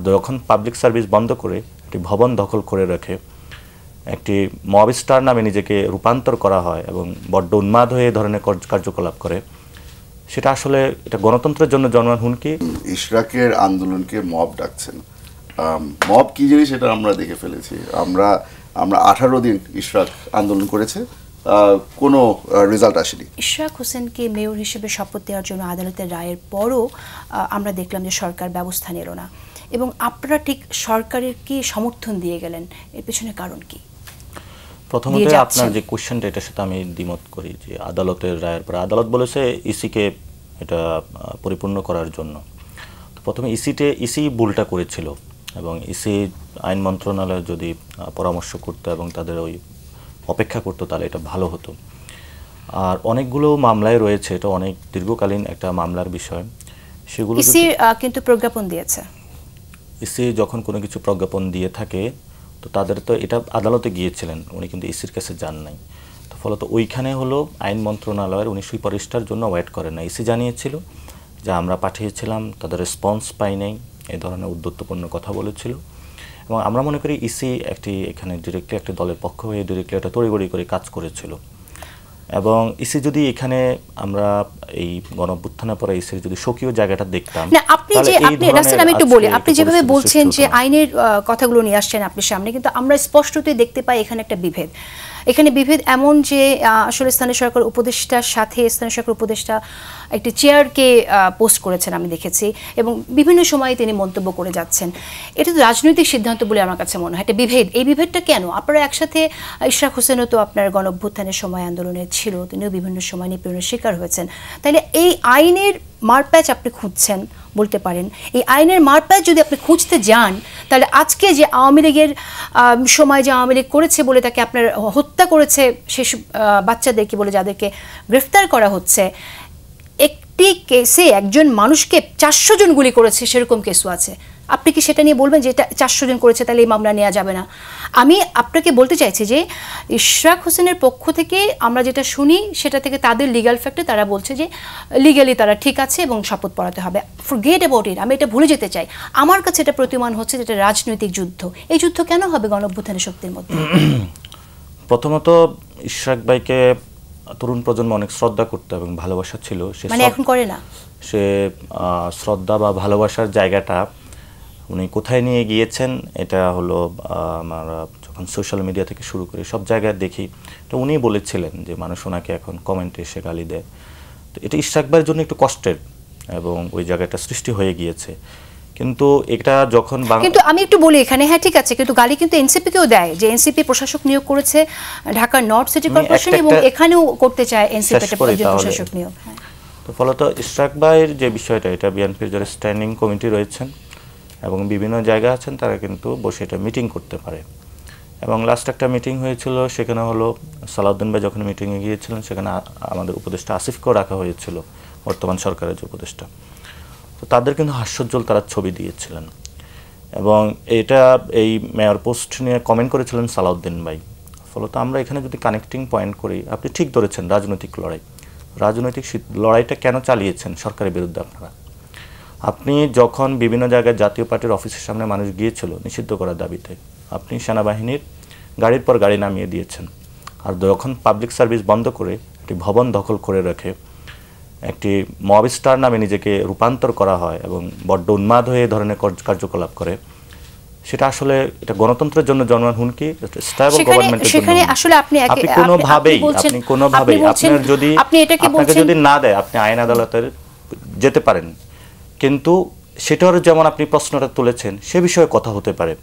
যখন public service বন্ধ করে একটি ভবন দখল করে রেখে একটি মব স্টার নামে নিজেকে রূপান্তর করা হয় এবং বড্ড উন্মাদ হয়ে এই ধরনের কার্যকলাপ করে, সেটা আসলে এটা গণতন্ত্রের জন্য জনগণ হুমকি। ইশরাকের আন্দোলনকে মব ডাকছেন, মব কি জিনিস সেটা আমরা দেখে ফেলেছি। আমরা 18 দিন ইশরাক আন্দোলন করেছে, কোনো রেজাল্ট আসেনি। ইশরাক হোসেনকে মেয়র হিসেবে শপথ দেওয়ার জন্য আদালতের রায়ের পরও আমরা দেখলাম যে সরকার ব্যবস্থা নিল না, এবং আপনারা ঠিক সরকারের কি সমর্থন দিয়ে গেলেন, এর পেছনে কারণ কি? প্রথমত আপনার যে কোশ্চেনটা, এটার সাথে আমি দ্বিমত করি যে আদালতের রায়ের পরে আদালত বলেছে ইসিকে এটা পরিপূর্ণ করার জন্য। তো প্রথমে ইসি ভুলটা করেছিল, এবং ইসি আইন মন্ত্রণালয় যদি পরামর্শ করতো এবং তাদের ওই অপেক্ষা করতো তাহলে এটা ভালো হতো। আর অনেকগুলো মামলায় রয়েছে, এটা অনেক দীর্ঘকালীন একটা মামলার বিষয়, সেগুলো ইসি কিন্তু প্রজ্ঞাপন দিয়েছে। ইসি যখন কোনো কিছু প্রজ্ঞাপন দিয়ে থাকে তো তাদের তো এটা আদালতে গিয়েছিলেন, উনি কিন্তু ইসির কাছে যান নাই। তো ফলত ওইখানে হলো আইন মন্ত্রণালয়ের উনি সুপারিশটার জন্য ওয়েট করেন না। ইসি জানিয়েছিল যে আমরা পাঠিয়েছিলাম, তাদের রেসপন্স পাই নাই, এই ধরনের উদ্যত্তপূর্ণ কথা বলেছিল। এবং আমরা মনে করি ইসি এখানে ডিরেক্টলি একটি দলের পক্ষ হয়ে ডিরেক্টলি একটা তড়িগড়ি করে কাজ করেছিল। এবং ইসি যদি এখানে আমরা এই গণঅভ্যুত্থানের পরে ইসির যদি স্বকীয় জায়গাটা দেখতাম, না আপনি রাসেল, আমি একটু বলি, আপনি যেভাবে বলছেন যে আইনের কথাগুলো নিয়ে আসছেন আপনার সামনে, কিন্তু আমরা স্পষ্টতই দেখতে পাই এখানে একটা বিভেদ। এখানে বিভেদ এমন যে আসলে স্থানীয় সরকার উপদেষ্টার সাথে স্থানীয় সরকার উপদেষ্টা একটি চেয়ারকে পোস্ট করেছেন আমি দেখেছি, এবং বিভিন্ন সময়ে তিনি মন্তব্য করে যাচ্ছেন। এটা তো রাজনৈতিক সিদ্ধান্ত বলে আমার কাছে মনে হয়। একটা বিভেদ, এই বিভেদটা কেন? আপনারা একসাথে, ইশরাক হোসেনও তো আপনার গণঅভ্যুত্থানের সময় আন্দোলনে ছিল, তিনিও বিভিন্ন সময় নিপীড়নের শিকার হয়েছেন। তাইলে এই আইনের মারপ্যাচ আপনি খুঁজছেন বলতে পারেন, এই আইনের মারপ্যাচ যদি আপনি খুঁজতে যান, তাহলে আজকে যে আওয়ামী লীগের সময় যে আওয়ামী লীগ করেছে বলে তাকে আপনার হত্যা করেছে সেসব বাচ্চাদেরকে বলে যাদেরকে গ্রেফতার করা হচ্ছে, একটি কেসে একজন মানুষকে 400 জন গুলি করেছে সেরকম কেসও আছে। আপনি কি সেটা নিয়ে বলবেন যে এটা 400 জন করেছে তাহলে এই মামলা নেওয়া যাবে না? আমি আপনাকে বলতে চাইছি যে ইশরাক হোসেনের পক্ষ থেকে আমরা যেটা শুনি সেটা থেকে তাদের লিগ্যাল ফ্যাক্টে তারা বলছে যে লিগ্যালি তারা ঠিক আছে এবং শপথ পড়াতে হবে। ফরগেট অ্যাবাউট ইট, আমি এটা ভুলে যেতে চাই। আমার কাছে এটা প্রতিমান হচ্ছে যে এটা রাজনৈতিক যুদ্ধ। এই যুদ্ধ কেন হবে গণঅভ্যুত্থানের শক্তির মধ্যে? প্রথমত ইশরাক ভাইকে তরুণ প্রজন্ম অনেক শ্রদ্ধা করতো এবং ভালোবাসা ছিল, মানে এখন করে না। সে শ্রদ্ধা বা ভালোবাসার জায়গাটা উনি কোথায় নিয়ে গিয়েছেন, এটা হলো আমরা যখন সোশ্যাল মিডিয়া থেকে শুরু করি সব জায়গায় দেখি, তো উনি বলেছিলেন যে মানুষ ওনাকে এখন কমেন্টে এসে গালি দেয়। তো এটা ইশরাক ভাইয়ের জন্য একটু কষ্টের, এবং ওই জায়গাটা সৃষ্টি হয়ে গিয়েছে। কিন্তু এটা যখন কিন্তু আমি একটু বলি এখানে, হ্যাঁ ঠিক আছে, কিন্তু গালি কিন্তু এনসিপিকেও দেয়, যে এনসিপি প্রশাসক নিয়োগ করেছে ঢাকার নর্থ সিটি কর্পোরেশন, এবং এখানেও করতে চায় এনসিপি প্রশাসক নিয়োগ। তো ফলত ইশরাক ভাইয়ের যে বিষয়টা, এটা বিএনপির যারা স্ট্যান্ডিং কমিটি রয়েছেন এবং বিভিন্ন জায়গা আছেন তারা কিন্তু বসে এটা মিটিং করতে পারে। এবং লাস্ট একটা মিটিং হয়েছিল, সেখানে হলো সালাউদ্দিন ভাই যখন মিটিংয়ে গিয়েছিলেন সেখানে আমাদের উপদেষ্টা আসিফকেও রাখা হয়েছিল, বর্তমান সরকারের যে উপদেষ্টা। তো তাদের কিন্তু হাস্যোজ্জ্বল তারা ছবি দিয়েছিলেন, এবং এটা এই মেয়র পোস্ট নিয়ে কমেন্ট করেছিলেন সালাউদ্দিন ভাই। ফলত আমরা এখানে যদি কানেক্টিং পয়েন্ট করি, আপনি ঠিক ধরেছেন রাজনৈতিক লড়াই। রাজনৈতিক লড়াইটা কেন চালিয়েছেন সরকারের বিরুদ্ধে আপনারা? আপনি যখন বিভিন্ন জায়গায় জাতীয় পার্টির অফিসের সামনে মানুষ গিয়েছিল নিষিদ্ধ করার দাবিতে, আপনি সেনাবাহিনীর গাড়ির পর গাড়ি নামিয়ে দিয়েছেন। আর যখন পাবলিক সার্ভিস বন্ধ করে একটি ভবন দখল করে রেখে একটি মব স্টার নামে নিজেকে রূপান্তর করা হয় এবং বড্ড উন্মাদ হয়ে এই ধরনের কার্যকলাপ করে, সেটা আসলে এটা গণতন্ত্রের জন্য জনগণ হুমকি, স্টেবল গভর্নমেন্টের জন্য। সেখানে আসলে আপনি কোনোভাবেই আপনার যদি আপনাকে যদি না দেয়, আপনি আইন আদালতের যেতে পারেন, কিন্তু সেটার যেমন আপনি প্রশ্নটা তুলেছেন সে বিষয়ে কথা হতে পারে,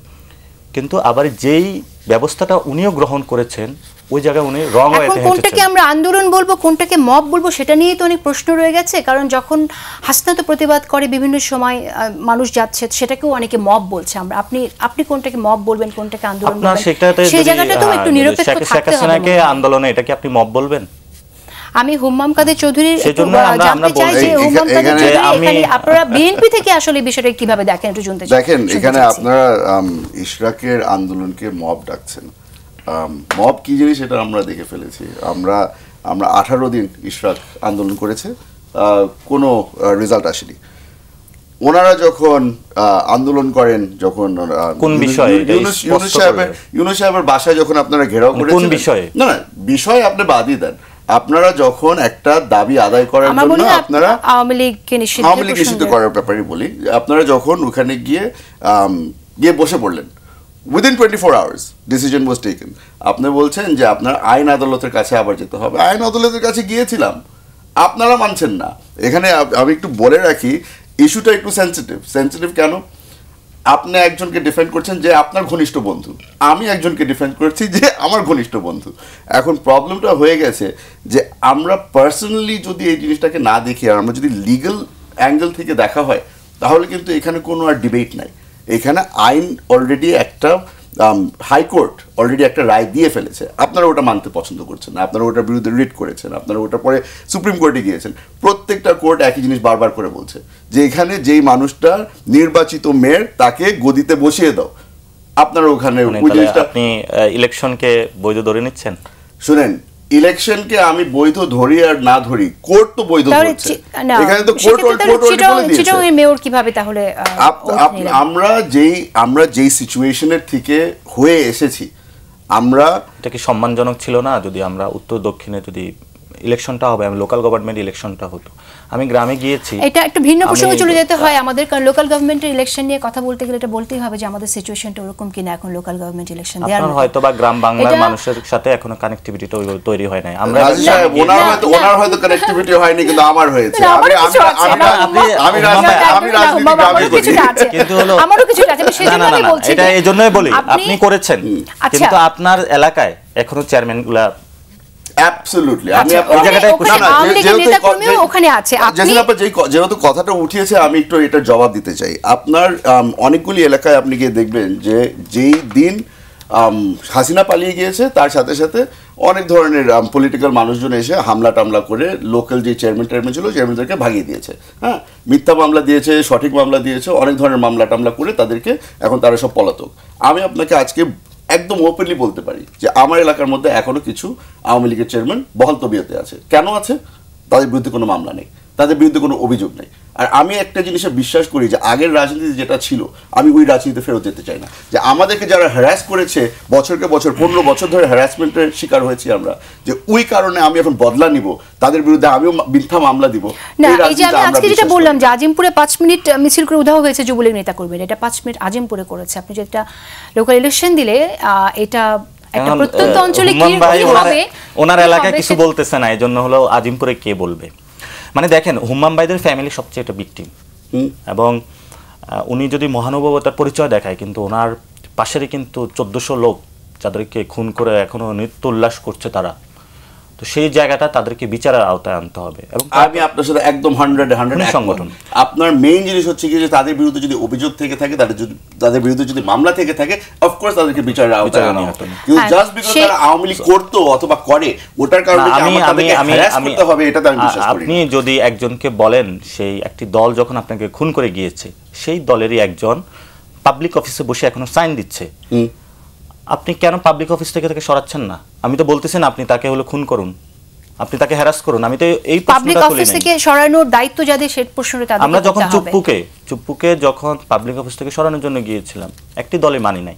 কিন্তু আবার যেই ব্যবস্থাটা উনিও গ্রহণ করেছেন ওই জায়গায় উনি রং হয়ে হেঁটেছেন। কোনটাকে আমরা আন্দোলন বলবো, কোনটাকে মব বলবো, সেটা নিয়েই তো অনেক প্রশ্ন রয়ে গেছে। কারণ যখন হাসনাত প্রতিবাদ করে বিভিন্ন সময় মানুষ যাচ্ছে, সেটাকেও অনেকে মব বলছে। আপনি কোনটাকে মব বলবেন, কোনটাকে আন্দোলন বলবেন, সেই জায়গাটা তো একটু নিরপেক্ষ থাকতে হবে। আন্দোলনে এটাকে আপনি মব বলবেন? আমি হুম্মাম কাদের চৌধুরীর জানতে চাই যে হুম্মাম কাদের চৌধুরী আপনারা বিএনপি থেকে আসলে বিষয়টা কিভাবে দেখেন, একটু শুনতে চাই। দেখেন, এখানে আপনারা ইশরাকের আন্দোলনকে মব ডাকছেন, মব কি জিনিস সেটা আমরা দেখে ফেলেছি। আমরা 18 দিন ইশরাক আন্দোলন করেছে, কোনো রেজাল্ট আসেনি। ওনারা যখন আন্দোলন করেন, যখন কোন বিষয়ে ইউনূস সাহেবের বাসায় যখন আপনারা ঘেরাও করেছিলেন, কোন বিষয়ে? না বিষয় আপনি বাদই দেন, আপনারা যখন একটা দাবি আদায় করার জন্য আপনারা আওয়ামী লীগকে নিষিদ্ধ করার ব্যাপারে বলি, আপনারা যখন ওখানে গিয়ে বসে পড়লেন, within 24 hours decision was taken. আপনি বলছেন যে আপনার আইন আদালতের কাছে আবার যেতে হবে। আইন আদালতের কাছে গিয়েছিলাম, আপনারা মানছেন না। এখানে আমি একটু বলে রাখি, ইস্যুটা একটু সেন্সিটিভ কেন? আপনি একজনকে ডিফেন্ড করছেন যে আপনার ঘনিষ্ঠ বন্ধু, আমি একজনকে ডিফেন্ড করছি যে আমার ঘনিষ্ঠ বন্ধু। এখন প্রবলেমটা হয়ে গেছে যে আমরা পার্সোনালি যদি এই জিনিসটাকে না দেখি, আর আমরা যদি লিগ্যাল অ্যাঙ্গেল থেকে দেখা হয়, তাহলে কিন্তু এখানে কোনো আর ডিবেট নাই। এখানে আইন অলরেডি একটা হাইকোর্ট অলরেডি একটা রায় দিয়ে ফেলেছে, আপনারা ওটা মানতে পছন্দ করছেন না, আপনারা ওটার বিরুদ্ধে রিট করেছেন, আপনারা ওটা পরে সুপ্রিম কোর্টে গিয়েছেন। প্রত্যেকটা কোর্ট একই জিনিস বারবার করে বলছে যে এখানে যেই মানুষটা নির্বাচিত মেয়র, তাকে গদিতে বসিয়ে দাও। আপনারা ওখানে আপনি ইলেকশনকে বৈধ ধরে নিচ্ছেন? শুনেন, ইলেকশনকে আমি বৈধ ধরি আর না ধরি, কোর্ট তো বৈধ ধরছে। এখানে তো কোর্ট বলে দিয়েছে। মেয়র কিভাবে তাহলে আমরা যেই সিচুয়েশনের থেকে হয়ে এসেছি, আমরা এটা কি সম্মানজনক ছিল না যদি আমরা উত্তর দক্ষিণে যদি ইলেকশনটা হবে, লোকাল গভর্নমেন্ট ইলেকশনটা হতো? আমি গ্রামে গিয়েছি। এটা একটু ভিন্ন প্রসঙ্গে চলে যেতে হয় আমাদের, কারণ লোকাল গভর্নমেন্টের ইলেকশন নিয়ে কথা বলতে গেলে এটা বলতেই হবে যে আমাদের সিচুয়েশনটা ওরকম কিনা এখন লোকাল গভর্নমেন্ট ইলেকশন দেওয়ার। আপনার হয়তো বা গ্রাম বাংলার মানুষের সাথে এখনো কানেক্টিভিটিটা তৈরি হয় নাই। আমরা ওনার হয়তো কানেক্টিভিটি হয়নি, কিন্তু আমার হয়েছে। আমারও কিছুটা আছে, সেজন্যই বলছি এটা এইজন্যই বলি আপনি করেছেন, কিন্তু আপনার এলাকায় এখনো চেয়ারম্যানগুলা অ্যাবসলিউটলি যেহেতু কথাটা উঠিয়েছে, আমি একটু এটা জবাব দিতে চাই। আপনার অনেকগুলি এলাকায় আপনি গিয়ে দেখবেন যে যেই দিন হাসিনা পালিয়ে গিয়েছে, তার সাথে সাথে অনেক ধরনের পলিটিক্যাল মানুষজন এসে হামলা টামলা করে লোকাল যে চেয়ারম্যান ছিল, চেয়ারম্যানদেরকে ভাগিয়ে দিয়েছে। হ্যাঁ, মিথ্যা মামলা দিয়েছে, সঠিক মামলা দিয়েছে, অনেক ধরনের মামলা টামলা করে তাদেরকে এখন তারা সব পলাতক। আমি আপনাকে আজকে একদম ওপেনলি বলতে পারি যে আমার এলাকার মধ্যে এখনো কিছু আওয়ামী লীগের চেয়ারম্যান বহাল তবিয়তে আছে। কেন আছে? তাদের বিরুদ্ধে কোনো মামলা নেই, তাদের বিরুদ্ধে কোনো অভিযোগ নেই। আর আমি একটা জিনিসে বিশ্বাস করি যে আগের রাজনীতি যেটা ছিল, আমি ওই রাজনীতিতে ফেরত যেতে চাই না। যে আমাদেরকে যারা হ্যারাস করেছে, বছরকে বছর 15 বছর ধরে হ্যারাসমেন্টের শিকার হয়েছি আমরা, যে ওই কারণে আমি এখন বদলা নিব, তাদের বিরুদ্ধে আমিও মিথ্যা মামলা দিব। না, এই যে আমি আজকে যেটা বললাম যে আজিমপুরে 5 মিনিট মিছিল করে উধাও হয়েছে যুবলীগ নেতা কর্মীরা, এটা 5 মিনিট আজিমপুরে করেছে। আপনি যেটা লোকাল ইলেকশন দিলে এটা একটা প্রত্যন্ত অঞ্চলে কি হবে, ওনার এলাকায় কিছু বলতেছে না, এজন্য হলো আজিমপুরে কে বলবে? মানে দেখেন, হুম্মাম ভাইদের ফ্যামিলি সবচেয়ে একটা ভিকটিম, এবং উনি যদি মহানুভবতার পরিচয় দেখায়, কিন্তু ওনার পাশেরই কিন্তু 1400 লোক যাদেরকে খুন করে এখনো নৃত্য উল্লাস করছে তারা। তো সেই জায়গাটা তাদেরকে বিচারের আওতায় আনতে হবে। এবং আমি আপনার সাথে একদম 100 সংগঠন। আপনার মেইন জিনিস হচ্ছে কি যে তাদের বিরুদ্ধে যদি অভিযোগ থেকে থাকে, তাদের বিরুদ্ধে যদি মামলা থেকে থাকে, অফকোর্স তাদেরকে বিচারের আওতায় আনা হবে। কিন্তু জাস্ট বিকজ তারা আওয়ামী লীগ করতো অথবা করে, ওটার কারণে হবে, এটা আমি বিশ্বাস করি। আপনি যদি একজনকে বলেন সেই একটি দল যখন আপনাকে খুন করে গিয়েছে, সেই দলেরই একজন পাবলিক অফিসে বসে এখনো সাইন দিচ্ছে, আপনি কেন পাবলিক অফিস থেকে তাকে সরাচ্ছেন না? আমি তো বলতেছি না আপনি তাকে হলো খুন করুন, আপনি তাকে হ্যারাস করুন। আমি তো এই পাবলিক অফিস থেকে সরানোর দায়িত্ব যাদের, সেই প্রশ্নটা তাদের। আমরা যখন চুপ্পুকে যখন পাবলিক অফিস থেকে সরানোর জন্য গিয়েছিলাম, একটি দলে মানি নাই।